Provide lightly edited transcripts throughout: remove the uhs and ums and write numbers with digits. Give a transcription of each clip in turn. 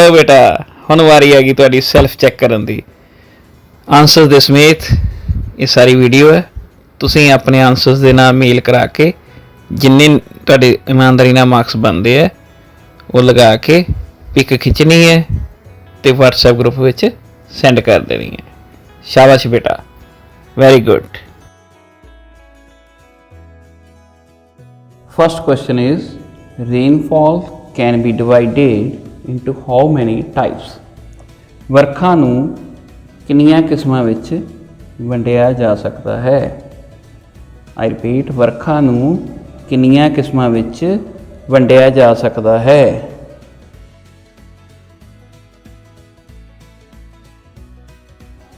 ਲਓ ਬੇਟਾ, ਹੁਣ ਵਾਰੀ ਆ ਗਈ ਤੁਹਾਡੀ ਸੈਲਫ ਚੈੱਕ ਕਰਨ ਦੀ। ਆਨਸਰ ਦੇ ਸਮੇਤ ਇਹ ਸਾਰੀ ਵੀਡੀਓ ਹੈ। ਤੁਸੀਂ ਆਪਣੇ ਆਨਸਰਸ ਦੇ ਨਾਲ ਮੇਲ ਕਰਾ ਕੇ ਜਿੰਨੇ ਤੁਹਾਡੇ ਇਮਾਨਦਾਰੀ ਨਾਲ ਮਾਰਕਸ ਬਣਦੇ ਹੈ ਉਹ ਲਗਾ ਕੇ ਪਿਕ ਖਿੱਚਣੀ ਹੈ ਅਤੇ ਵਟਸਐਪ ਗਰੁੱਪ ਵਿੱਚ ਸੈਂਡ ਕਰ ਦੇਣੀ ਹੈ। ਸ਼ਾਬਾਸ਼ ਬੇਟਾ, very good. First question is, rainfall can be divided into how many types? ਵਰਖਾ ਨੂੰ ਕਿੰਨੀਆਂ ਕਿਸਮਾਂ ਵਿੱਚ ਵੰਡਿਆ ਜਾ ਸਕਦਾ ਹੈ? I repeat, ਵਰਖਾ ਨੂੰ ਕਿੰਨੀਆਂ ਕਿਸਮਾਂ ਵਿੱਚ ਵੰਡਿਆ ਜਾ ਸਕਦਾ ਹੈ?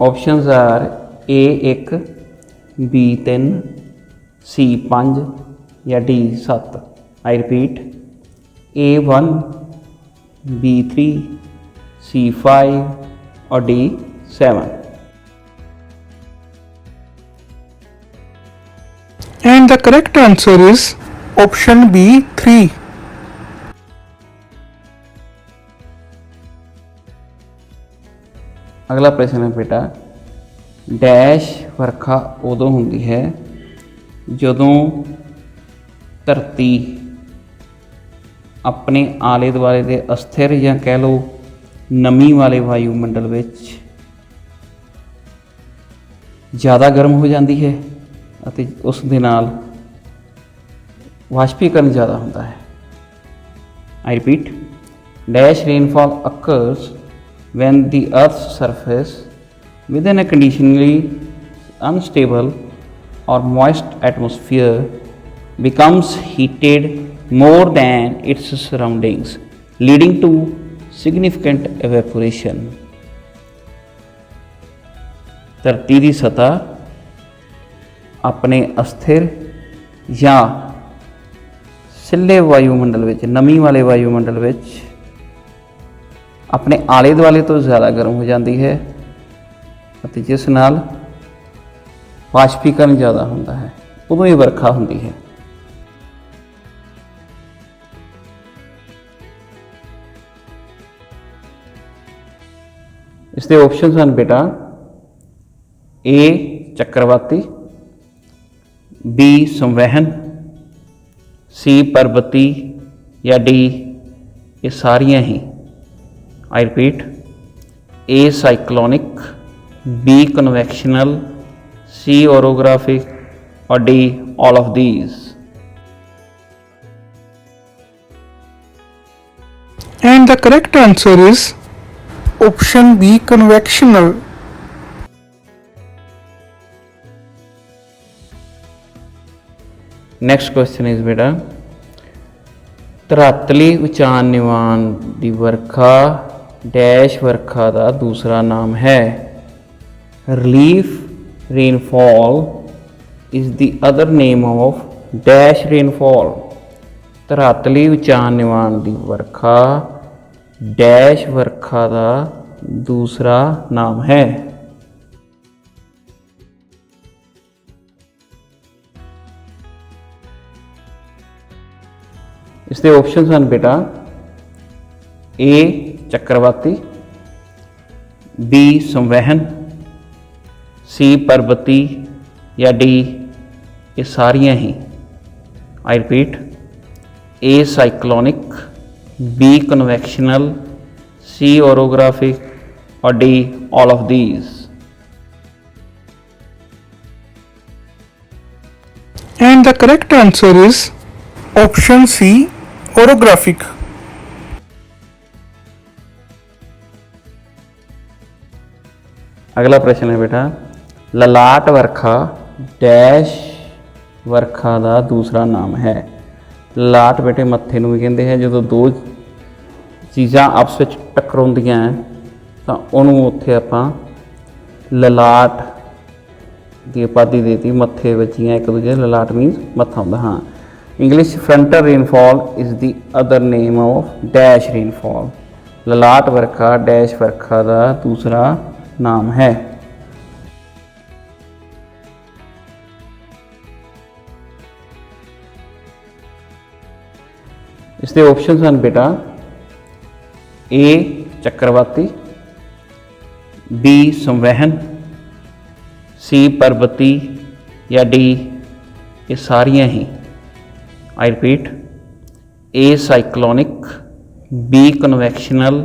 Options are A1, B3, C5 या D7। I repeat, A1, B3, C5 और D7। And the correct answer is option B3। अगला प्रश्न है बेटा, डैश वर्खा उदों होंदी है जदों धरती अपने आले दुआले के अस्थिर या कह लो नमी वाले वायुमंडल विच ज़्यादा गर्म हो जाती है ਅਤੇ ਉਸ ਦੇ ਨਾਲ ਵਾਸ਼ਪੀਕਰਨ ज़्यादा ਹੁੰਦਾ है। I repeat, dash rainfall occurs when the earth's surface within a conditionally unstable or moist atmosphere becomes heated more than its surroundings, leading to significant evaporation। धरती की सतह अपने अस्थिर या सिले वायुमंडल विच, नमी वाले वायुमंडल विच अपने आले दुआले तो ज़्यादा गर्म हो जाती है ਅਤੇ जिस नाल वाष्पीकरण ज़्यादा होता है, उदों ही वर्खा होती है। इसके ऑप्शंस हैं बेटा, ए चक्रवाती, बी संवहन, सी पर्वती या डी ये सारियां ही। I repeat, A cyclonic, B convectional, C orographic और D all of these. And the correct answer is option B, convectional। Next question is बेटा, धरातली उचान निवान दी वर्खा डैश वर्खा का दूसरा नाम है। Relief rainfall is the other name of dash rainfall. धरातली उचान निवान दी वर्खा डैश वर्खा का दूसरा नाम है। इसके ऑप्शन हैं बेटा, ए चक्रवाती, बी संवहन, सी पर्वती या डी ये सारियां ही। I repeat, A cyclonic, B convectional, C orographic और D all of these. And the correct answer is option C, orographic। अगला प्रश्न है बेटा, ललाट वर्खा डैश वर्खा का दूसरा नाम है। ललाट बेटे मत्थे नूं भी कहते हैं, जो दो चीज़ां आपस में टकराउंदियां तो उन्होंने उत्थे आपां ललाट की उपाधि देती, मत्थे वजियां एक दूजे, ललाट मीनस मत्था हुंदा। हाँ, English frontal rainfall is the other name of dash rainfall. ललाट वर्खा डैश वर्खा का दूसरा नाम है। इसके ऑप्शन हैं बेटा, ए चक्रवाती, बी संवहन, सी पर्वती या डी ये सारियां ही। I repeat, A cyclonic, B convectional,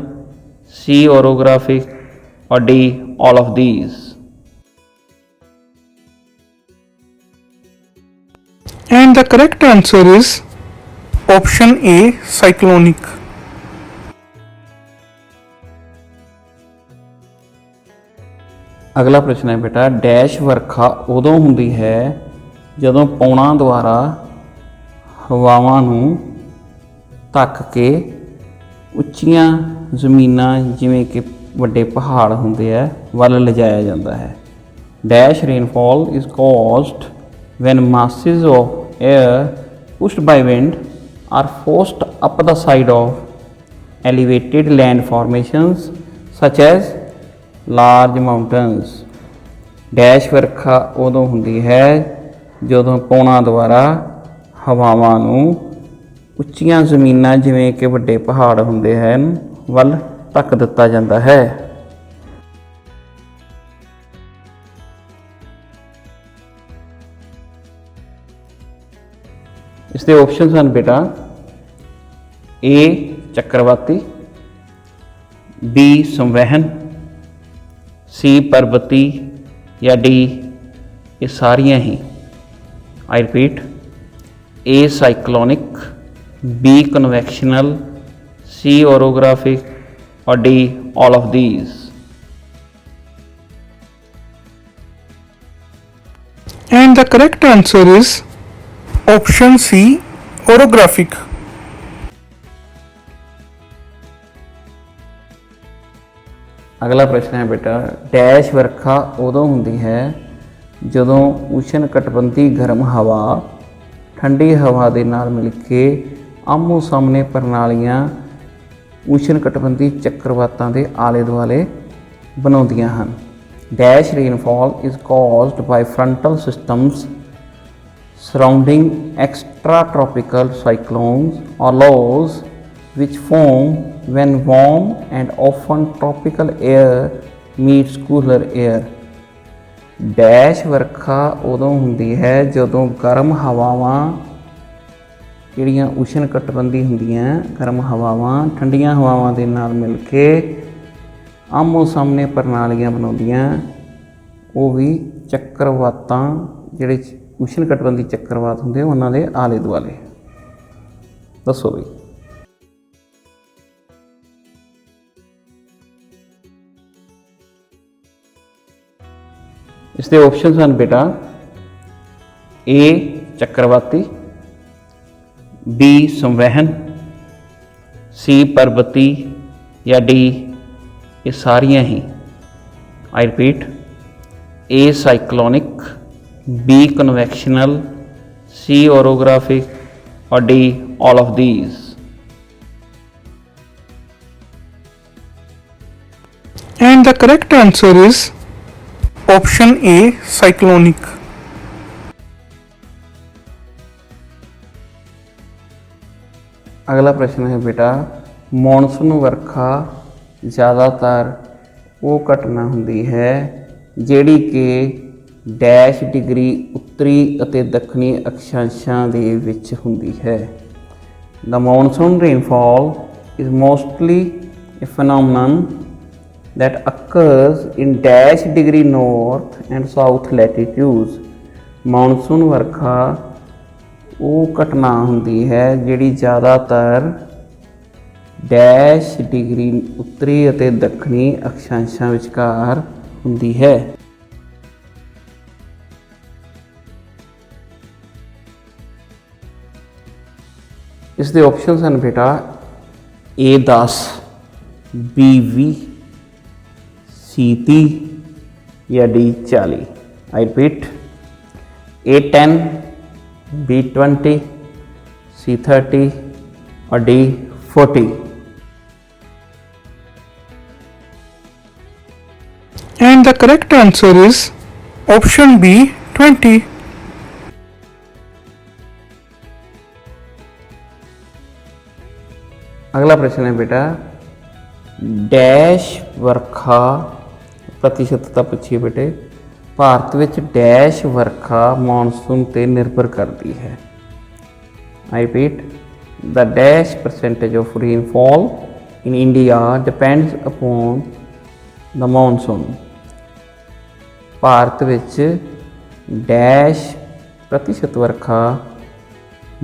C orographic और D all of these. And the correct answer is option A, cyclonic. अगला प्रश्न है बेटा, डैश वर्खा उदों हुंदी है ਜਦੋਂ ਪੌਣਾ ਦੁਆਰਾ ਹਵਾਵਾਂ ਨੂੰ ਧੱਕ ਕੇ ਉੱਚੀਆਂ ਜ਼ਮੀਨਾਂ ਜਿਵੇਂ ਕਿ ਵੱਡੇ ਪਹਾੜ ਹੁੰਦੇ ਆ ਵੱਲ ਲਿਜਾਇਆ ਜਾਂਦਾ ਹੈ। Dash rainfall is caused when masses of air pushed by wind are forced up the side of elevated land formations such as large mountains। Dash ਵਰਖਾ ਉਦੋਂ ਹੁੰਦੀ ਹੈ ਜਦੋਂ ਪੌਣਾ ਦੁਆਰਾ ਹਵਾਵਾਂ ਨੂੰ ਉੱਚੀਆਂ ਜ਼ਮੀਨਾਂ ਜਿਵੇਂ ਕਿ ਵੱਡੇ ਪਹਾੜ ਹੁੰਦੇ ਹਨ ਵੱਲ ਧੱਕ ਦਿੱਤਾ ਜਾਂਦਾ ਹੈ। ਇਸ ਦੇ ਆਪਸ਼ਨਸ ਹਨ ਬੇਟਾ, ਏ ਚੱਕਰਵਾਤੀ, ਬੀ ਸੰਵਹਨ, सी पर्वती या डी ये सारियां ही। I repeat, A cyclonic, B convectional, C orographic और D all of these. And the correct answer is option C, orographic. अगला प्रश्न है बेटा, डैश वर्खा उदों हुंदी है ਜਦੋਂ ਉਸ਼ਣ ਕਟਬੰਧੀ ਗਰਮ ਹਵਾ ਠੰਡੀ ਹਵਾ ਦੇ ਨਾਲ ਮਿਲ ਕੇ ਆਮੋ ਸਾਹਮਣੇ ਪ੍ਰਣਾਲੀਆਂ ਉਸ਼ਣ ਕਟਬੰਧੀ ਚੱਕਰਵਾਤਾਂ ਦੇ ਆਲੇ ਦੁਆਲੇ ਬਣਾਉਂਦੀਆਂ ਹਨ। Dash rainfall is caused by frontal systems surrounding extratropical cyclones or lows which form when warm and often tropical air meets cooler air। Dash ਵਰਖਾ ਉਦੋਂ ਹੁੰਦੀ ਹੈ ਜਦੋਂ ਗਰਮ ਹਵਾਵਾਂ ਜਿਹੜੀਆਂ ਉਸ਼ਣ ਕਟਬੰਧੀ ਹੁੰਦੀਆਂ ਗਰਮ ਹਵਾਵਾਂ ਠੰਡੀਆਂ ਹਵਾਵਾਂ ਦੇ ਨਾਲ ਮਿਲ ਕੇ ਆਮੋ ਸਾਹਮਣੇ ਪ੍ਰਣਾਲੀਆਂ ਬਣਾਉਂਦੀਆਂ, ਉਹ ਵੀ ਚੱਕਰਵਾਤਾਂ ਜਿਹੜੇ ਉਸ਼ਣ ਕਟਬੰਧੀ ਚੱਕਰਵਾਤ ਹੁੰਦੇ ਉਹਨਾਂ ਦੇ ਆਲੇ ਦੁਆਲੇ। ਦੱਸੋ ਬਈ। ਇਸ ਦੇ ਆਪਸ਼ਨਸ ਹਨ ਬੇਟਾ, ਏ ਚੱਕਰਵਾਤੀ, बी संवहन, सी पर्वती या डी ये सारियां ही। I repeat, A cyclonic, B convectional, C orographic और D all of these. And the correct answer is option A, cyclonic. अगला प्रश्न है बेटा, ਮੌਨਸੂਨ ਵਰਖਾ ਜ਼ਿਆਦਾਤਰ ਉਹ ਘਟਨਾ ਹੁੰਦੀ ਹੈ ਜਿਹੜੀ ਕਿ ਡੈਸ਼ ਡਿਗਰੀ ਉੱਤਰੀ ਅਤੇ ਦੱਖਣੀ ਅਕਸ਼ਾਂਸ਼ਾਂ ਦੇ ਵਿੱਚ ਹੁੰਦੀ ਹੈ। The monsoon rainfall is mostly a phenomenon that occurs in dash degree north and south latitudes। Monsoon ਵਰਖਾ ਉਹ ਘਟਨਾ ਹੁੰਦੀ ਹੈ ਜਿਹੜੀ ਜ਼ਿਆਦਾਤਰ ਡੈਸ਼ ਡਿਗਰੀ ਉੱਤਰੀ ਅਤੇ ਦੱਖਣੀ ਅਕਸ਼ਾਂਸ਼ਾਂ ਵਿਚਕਾਰ ਹੁੰਦੀ ਹੈ। ਇਸ ਦੇ ਆਪਸ਼ਨਸ ਹਨ ਬੇਟਾ, A 10, B 20, C 30 या D 40। I repeat, A 10, B 20, C 30 और D 40। And the correct answer is option B, 20। अगला प्रश्न है बेटा, ਡੈਸ਼ ਵਰਖਾ ਪ੍ਰਤੀਸ਼ਤ ਤਾਂ ਪੁੱਛੀਏ ਬੇਟੇ। ਭਾਰਤ ਵਿੱਚ ਡੈਸ਼ ਵਰਖਾ ਮੌਨਸੂਨ ਤੇ ਨਿਰਭਰ ਕਰਦੀ ਹੈ। I repeat, the dash percentage of rainfall in India depends upon the monsoon. Bharat ਵਿੱਚ ਡੈਸ਼ ਪ੍ਰਤੀਸ਼ਤ ਵਰਖਾ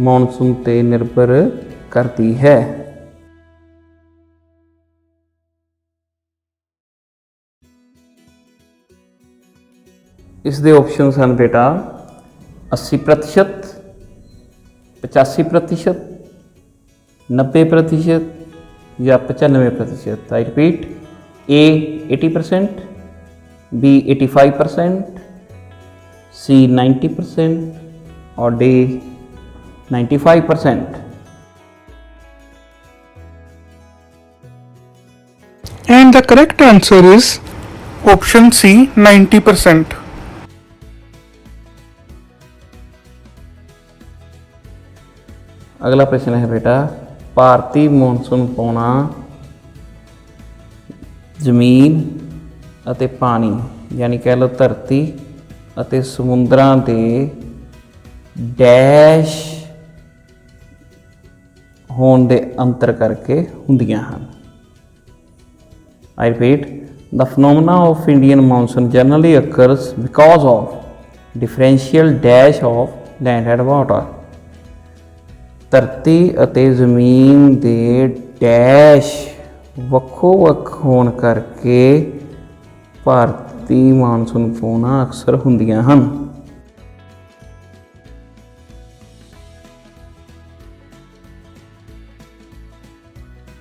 ਮੌਨਸੂਨ ਤੇ ਨਿਰਭਰ ਕਰਦੀ ਹੈ। ਇਸ ਦੇ ਆਪਸ਼ਨਸ ਹਨ ਬੇਟਾ 80%, 85%, 90% ਜਾਂ 95%। I repeat, A 80%, B 85%, C 90% or D 95%। And the correct answer is option C, 90%. अगला प्रश्न है बेटा, ਭਾਰਤੀ ਮੌਨਸੂਨ ਪੌਣਾ ਜ਼ਮੀਨ ਅਤੇ ਪਾਣੀ ਯਾਨੀ ਕਹਿ ਲਓ ਧਰਤੀ ਅਤੇ ਸਮੁੰਦਰਾਂ ਦੇ ਡੈਸ਼ ਹੋਣ ਦੇ ਅੰਤਰ ਕਰਕੇ ਹੁੰਦੀਆਂ ਹਨ। I repeat, the phenomena of Indian monsoon generally occurs because of differential dash of land and water। ਧਰਤੀ ਅਤੇ ਜ਼ਮੀਨ ਦੇ ਡੈਸ਼ ਵੱਖੋ ਵੱਖ ਹੋਣ ਕਰਕੇ ਭਾਰਤੀ ਮਾਨਸੂਨ ਪੌਣਾ ਅਕਸਰ ਹੁੰਦੀਆਂ ਹਨ।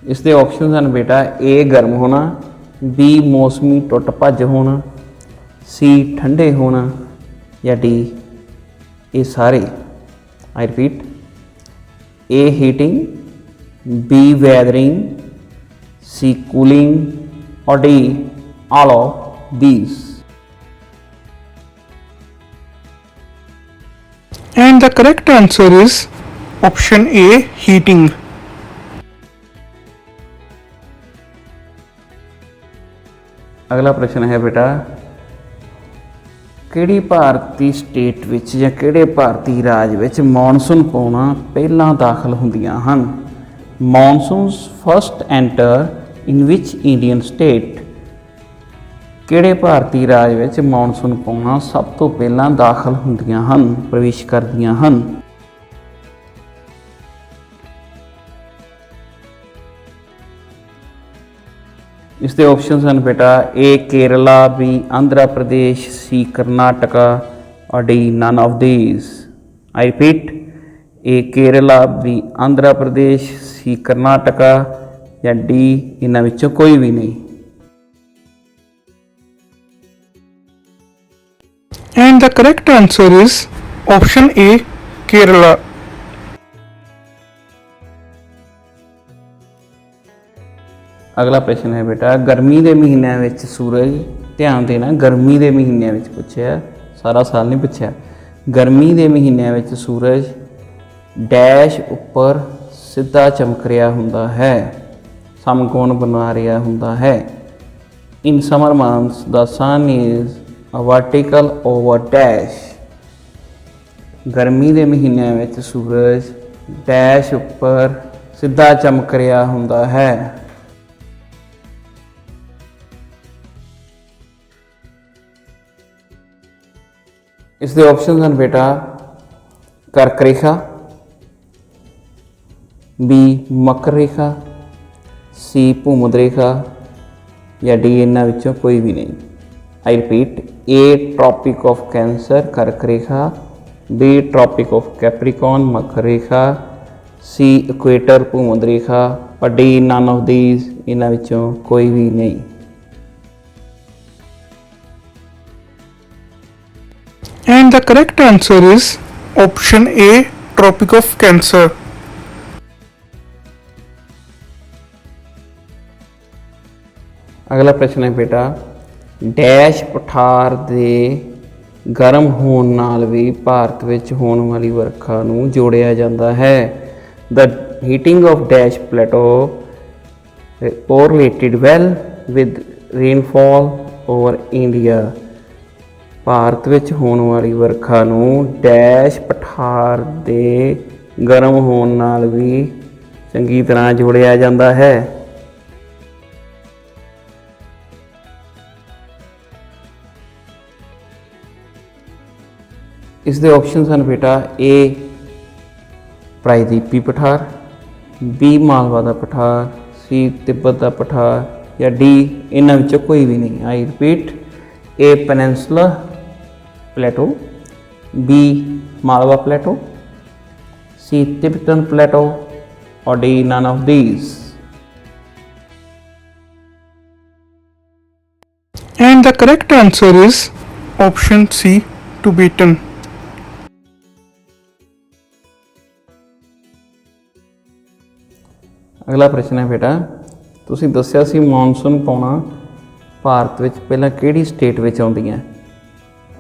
ਇਸ ਦੇ ਆਪਸ਼ਨਸ ਹਨ ਬੇਟਾ A ਗਰਮ ਹੋਣਾ, B ਮੌਸਮੀ ਟੁੱਟ ਭੱਜ ਹੋਣਾ, C ਠੰਡੇ ਹੋਣਾ ਜਾਂ D ਇਹ ਸਾਰੇ। I repeat, A heating, B weathering, C cooling or D all of these। And the correct answer is option A, heating। ਅਗਲਾ ਪ੍ਰਸ਼ਨ ਹੈ ਬੇਟਾ, ਕਿਹੜੀ ਭਾਰਤੀ ਸਟੇਟ ਵਿੱਚ ਜਾਂ ਕਿਹੜੇ ਭਾਰਤੀ ਰਾਜ ਵਿੱਚ ਮੌਨਸੂਨ ਪੌਣਾ ਪਹਿਲਾਂ ਦਾਖਲ ਹੁੰਦੀਆਂ ਹਨ। ਮੌਨਸੂਨਸ ਫਸਟ ਐਂਟਰ ਇਨ ਵਿਚ ਇੰਡੀਅਨ ਸਟੇਟ। ਕਿਹੜੇ ਭਾਰਤੀ ਰਾਜ ਵਿੱਚ ਮੌਨਸੂਨ ਪੌਣਾ ਸਭ ਤੋਂ ਪਹਿਲਾਂ ਦਾਖਲ ਹੁੰਦੀਆਂ ਹਨ, ਪ੍ਰਵੇਸ਼ ਕਰਦੀਆਂ ਹਨ। ਇਸ ਦੇ ਆਪਸ਼ਨਸ ਹਨ ਬੇਟਾ A Kerala, B Andhra Pradesh, C Karnataka ਔਰ D none of these। I repeat, A Kerala, B Andhra Pradesh, C Karnataka ਜਾਂ D ਇਹਨਾਂ ਵਿੱਚੋਂ ਕੋਈ ਵੀ ਨਹੀਂ। And the correct answer is option A, Kerala। ਅਗਲਾ ਪ੍ਰਸ਼ਨ ਹੈ ਬੇਟਾ, ਗਰਮੀ ਦੇ ਮਹੀਨਿਆਂ ਵਿੱਚ ਸੂਰਜ, ਧਿਆਨ ਦੇਣਾ ਗਰਮੀ ਦੇ ਮਹੀਨਿਆਂ ਵਿੱਚ ਪੁੱਛਿਆ, ਸਾਰਾ ਸਾਲ ਨਹੀਂ ਪੁੱਛਿਆ। ਗਰਮੀ ਦੇ ਮਹੀਨਿਆਂ ਵਿੱਚ ਸੂਰਜ ਡੈਸ਼ ਉੱਪਰ ਸਿੱਧਾ ਚਮਕ ਰਿਹਾ ਹੁੰਦਾ ਹੈ, ਸਮਕੋਣ ਬਣਾ ਰਿਹਾ ਹੁੰਦਾ ਹੈ। In summer months the sun is a vertical over dash. ਗਰਮੀ ਦੇ ਮਹੀਨਿਆਂ ਵਿੱਚ ਸੂਰਜ ਡੈਸ਼ ਉੱਪਰ ਸਿੱਧਾ ਚਮਕ ਰਿਹਾ ਹੁੰਦਾ ਹੈ। ਇਸ ਦੇ ਆਪਸ਼ਨਸ ਹਨ ਬੇਟਾ ਕਰਕ ਰੇਖਾ, B ਮਕਰ ਰੇਖਾ, C ਭੂਮਧ ਰੇਖਾ ਜਾਂ D ਇਹਨਾਂ ਵਿੱਚੋਂ ਕੋਈ ਵੀ ਨਹੀਂ। I repeat, A tropic of cancer ਕਰਕ ਰੇਖਾ, B ਟ੍ਰੋਪਿਕ ਆਫ ਕੈਪਰੀਕॉर्न ਮਕਰ ਰੇਖਾ, C ਇਕੁਏਟਰ ਭੂਮਧ ਰੇਖਾ ਔਰ D none of these ਇਹਨਾਂ ਵਿੱਚੋਂ ਕੋਈ ਵੀ ਨਹੀਂ। And the correct answer is option A, Tropic of Cancer। ਅਗਲਾ ਪ੍ਰਸ਼ਨ ਹੈ ਬੇਟਾ, ਡੈਸ਼ ਪਠਾਰ ਦੇ ਗਰਮ ਹੋਣ ਨਾਲ ਵੀ ਭਾਰਤ ਵਿੱਚ ਹੋਣ ਵਾਲੀ ਵਰਖਾ ਨੂੰ ਜੋੜਿਆ ਜਾਂਦਾ ਹੈ। The heating of dash plateau correlated well with rainfall over India। Bharat ਵਿੱਚ ਹੋਣ ਵਾਲੀ ਵਰਖਾ ਨੂੰ ਡੈਸ਼ ਪਠਾਰ ਦੇ ਗਰਮ ਹੋਣ ਨਾਲ ਵੀ ਚੰਗੀ ਤਰ੍ਹਾਂ ਜੋੜਿਆ ਜਾਂਦਾ ਹੈ। ਇਸ ਦੇ ਆਪਸ਼ਨਸ ਹਨ ਬੇਟਾ A ਪ੍ਰਾਇਦੀਪੀ ਪਠਾਰ, B Malwa the ਪਠਾਰ, C Tibet ਦਾ ਪਠਾਰ ਜਾਂ D ਇਹਨਾਂ ਵਿੱਚੋਂ ਕੋਈ ਵੀ ਨਹੀਂ। I repeat, A peninsula plateau, B Malwa plateau, C Tibetan plateau, or D none of these। And the correct answer is option C, Tibetan। ਅਗਲਾ ਪ੍ਰਸ਼ਨ ਹੈ ਬੇਟਾ, ਤੁਸੀਂ ਦੱਸਿਆ ਸੀ ਮੌਨਸੂਨ ਪਾਉਣਾ ਭਾਰਤ ਵਿੱਚ ਪਹਿਲਾਂ ਕਿਹੜੀ ਸਟੇਟ ਵਿੱਚ ਆਉਂਦੀਆਂ।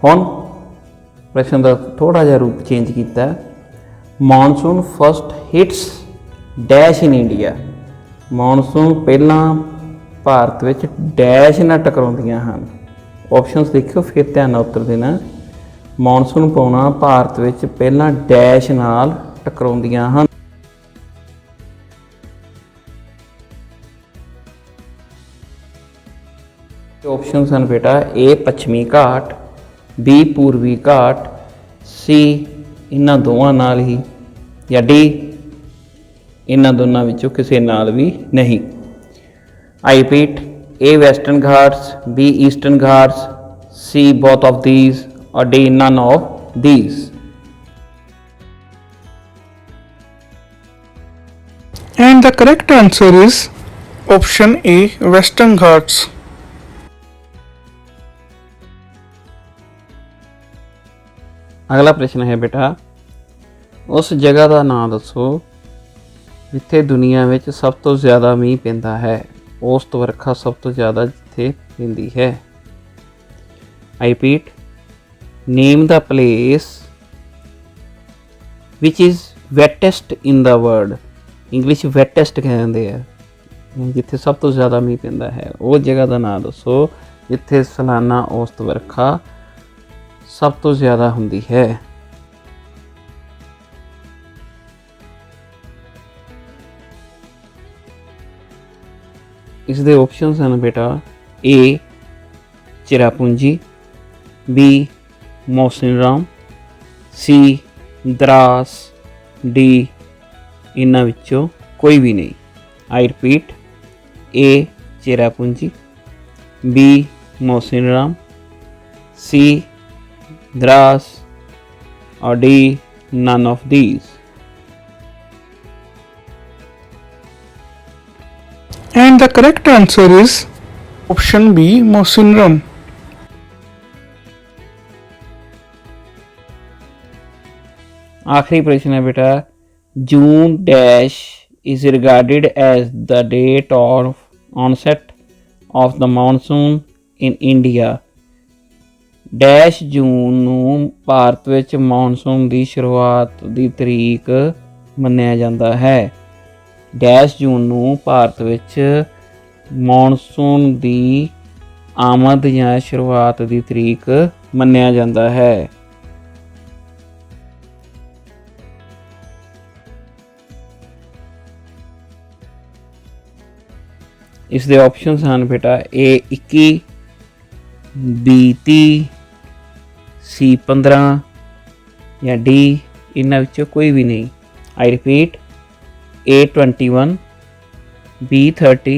ਹੁਣ ਪ੍ਰਸ਼ਨ ਦਾ ਥੋੜ੍ਹਾ ਜਿਹਾ ਰੂਪ ਚੇਂਜ ਕੀਤਾ। Monsoon first hits dash in India. Monsoon ਪਹਿਲਾਂ ਭਾਰਤ ਵਿੱਚ ਡੈਸ਼ ਨਾਲ ਟਕਰਾਉਂਦੀਆਂ ਹਨ। ਆਪਸ਼ਨਸ ਦੇਖਿਓ ਫਿਰ ਧਿਆਨ ਨਾਲ ਉੱਤਰ ਦੇਣਾ। ਮੌਨਸੂਨ ਪਾਉਣਾ ਭਾਰਤ ਵਿੱਚ ਪਹਿਲਾਂ ਡੈਸ਼ ਨਾਲ ਟਕਰਾਉਂਦੀਆਂ ਹਨ। ਆਪਸ਼ਨਸ ਹਨ ਬੇਟਾ A ਪੱਛਮੀ ਘਾਟ, B ਪੂਰਬੀ ਘਾਟ, C ਇਹਨਾਂ ਦੋਵਾਂ ਨਾਲ ਹੀ ਜਾਂ D ਇਹਨਾਂ ਦੋਨਾਂ ਵਿੱਚੋਂ ਕਿਸੇ ਨਾਲ ਵੀ ਨਹੀਂ। I repeat, A Western Ghats, B Eastern Ghats, C both of these or D none of these। And the correct answer is option A, Western Ghats। ਅਗਲਾ ਪ੍ਰਸ਼ਨ ਹੈ ਬੇਟਾ, ਉਸ ਜਗ੍ਹਾ ਦਾ ਨਾਮ ਦੱਸੋ ਜਿੱਥੇ ਦੁਨੀਆ ਵਿੱਚ ਸਭ ਤੋਂ ਜ਼ਿਆਦਾ ਮੀਂਹ ਪੈਂਦਾ ਹੈ। ਔਸਤ ਵਰਖਾ ਸਭ ਤੋਂ ਜ਼ਿਆਦਾ ਜਿੱਥੇ ਪੈਂਦੀ ਹੈ। I repeat, name the place which is wettest in the world. English wettest ਕਹਿੰਦੇ ਆ, ਜਿੱਥੇ ਸਭ ਤੋਂ ਜ਼ਿਆਦਾ ਮੀਂਹ ਪੈਂਦਾ ਹੈ। ਉਹ ਜਗ੍ਹਾ ਦਾ ਨਾਮ ਦੱਸੋ ਜਿੱਥੇ ਸਾਲਾਨਾ ਔਸਤ ਵਰਖਾ ਸਭ ਤੋਂ ਜ਼ਿਆਦਾ ਹੁੰਦੀ ਹੈ। ਇਸ ਦੇ ਆਪਸ਼ਨਸ ਹਨ ਬੇਟਾ A Cherrapunji, B Mawsynram, C ਦਰਾਸ, D ਇਹਨਾਂ ਵਿੱਚੋਂ ਕੋਈ ਵੀ ਨਹੀਂ। I repeat, A Cherrapunji, B Mawsynram, C Dras, or D none of these। And the correct answer is option B, Mawsynram। आखिरी प्रश्न है बेटा, जून dash is regarded as the date of onset of the monsoon in India। Dash June ਨੂੰ ਭਾਰਤ ਵਿੱਚ monsoon ਦੀ ਸ਼ੁਰੂਆਤ ਦੀ ਤਰੀਕ ਮੰਨਿਆ ਜਾਂਦਾ ਹੈ। ਡੈਸ਼ ਜੂਨ ਨੂੰ ਭਾਰਤ ਵਿੱਚ ਮੌਨਸੂਨ ਦੀ ਆਮਦ ਜਾਂ ਸ਼ੁਰੂਆਤ ਦੀ ਤਰੀਕ ਮੰਨਿਆ ਜਾਂਦਾ ਹੈ। ਇਸ ਦੇ ਆਪਸ਼ਨਸ ਹਨ ਬੇਟਾ A 21, B 30, C 15 ਜਾਂ D ਇਹਨਾਂ ਵਿੱਚੋਂ ਕੋਈ ਵੀ ਨਹੀਂ। I repeat, A 21, B 30,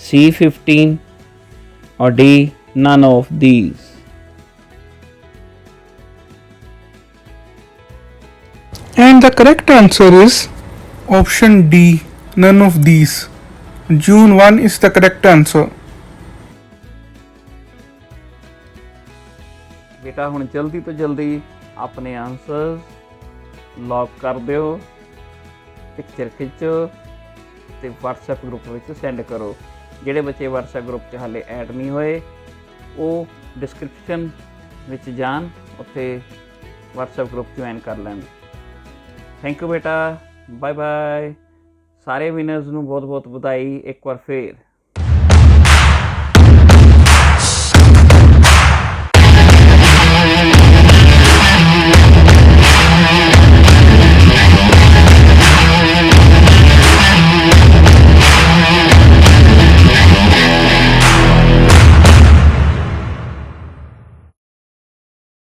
C 15 or D none of these। And the correct answer is option D, none of these। June 1 is the correct answer। ਬੇਟਾ ਹੁਣ ਜਲਦੀ ਤੋਂ ਜਲਦੀ ਆਪਣੇ ਆਨਸਰਸ ਲੌਗ ਕਰ ਦਿਓ, ਪਿਕਚਰ ਖਿੱਚੋ ਤੇ WhatsApp ਗਰੁੱਪ ਵਿੱਚ ਸੈਂਡ ਕਰੋ। ਜਿਹੜੇ ਬੱਚੇ WhatsApp ਗਰੁੱਪ 'ਚ ਹਾਲੇ ਐਡ ਨਹੀਂ ਹੋਏ ਉਹ ਡਿਸਕ੍ਰਿਪਸ਼ਨ ਵਿੱਚ ਜਾਣ, ਉੱਥੇ WhatsApp ਗਰੁੱਪ ਜੁਆਇਨ ਕਰ ਲੈਣ। ਥੈਂਕ ਯੂ ਬੇਟਾ, ਬਾਏ ਬਾਏ, ਸਾਰੇ ਵਿਨਰਸ ਨੂੰ ਬਹੁਤ ਬਹੁਤ ਵਧਾਈ ਇੱਕ ਵਾਰ ਫੇਰ।